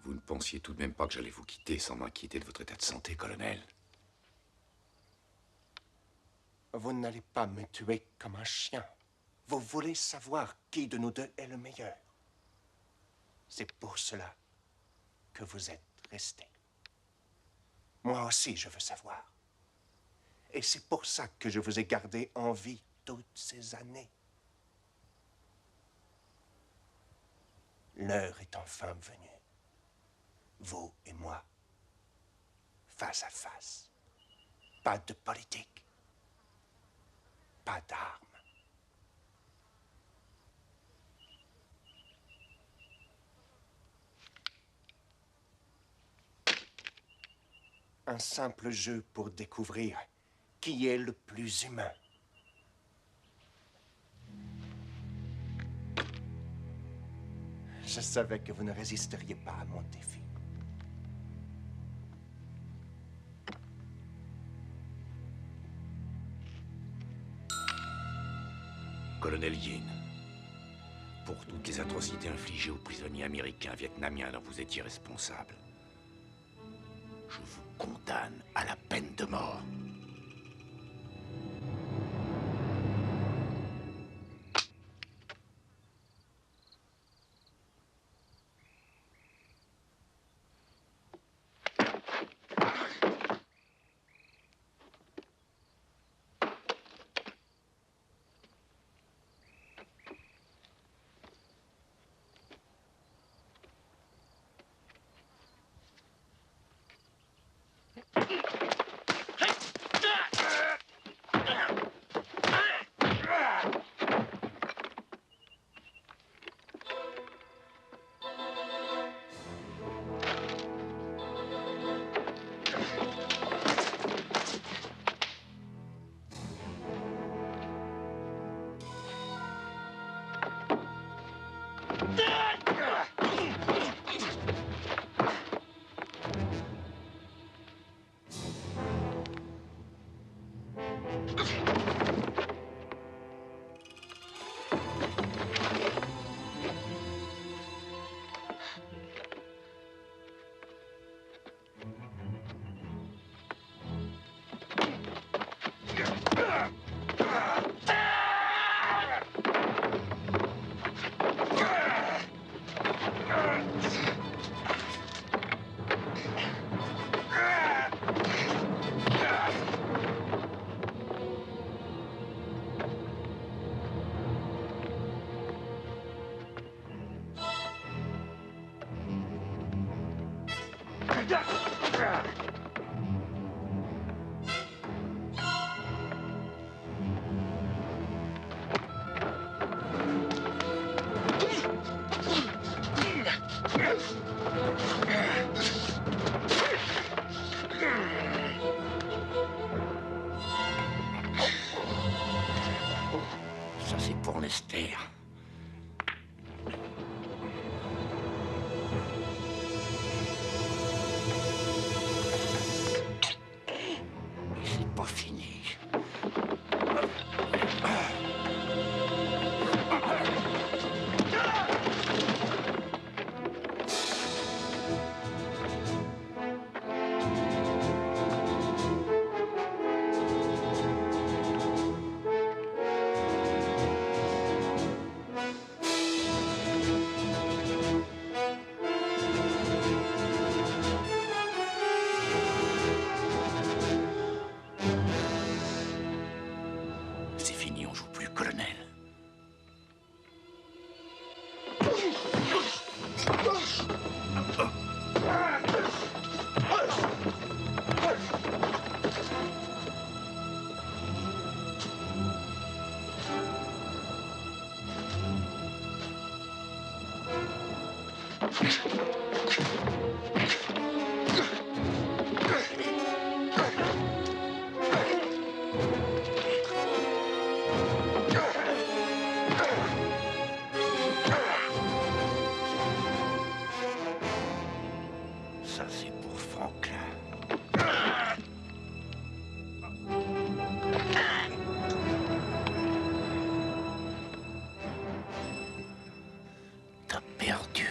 Vous ne pensiez tout de même pas que j'allais vous quitter sans m'inquiéter de votre état de santé, colonel? Vous n'allez pas me tuer comme un chien. Vous voulez savoir qui de nous deux est le meilleur. C'est pour cela que vous êtes resté. Moi aussi, je veux savoir. Et c'est pour ça que je vous ai gardé en vie toutes ces années. L'heure est enfin venue. Vous et moi, face à face. Pas de politique. Pas d'armes. Un simple jeu pour découvrir qui est le plus humain. Je savais que vous ne résisteriez pas à mon défi. Colonel Yin, pour toutes les atrocités infligées aux prisonniers américains vietnamiens dont vous étiez responsable, je vous condamne à la peine de mort. Ça, c'est pour Lester. pas fini. C'est fini, on joue plus, colonel. Ça, c'est pour Franklin. T'as perdu.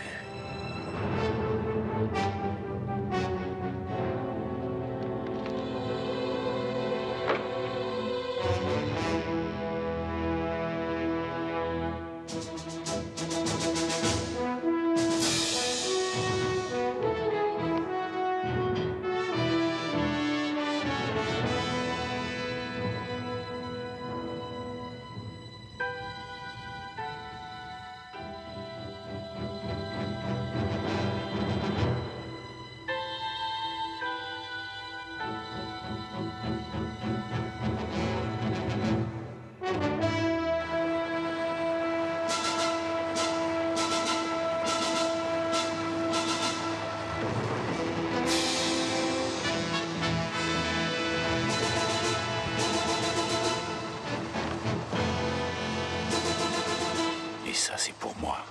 Et ça, c'est pour moi.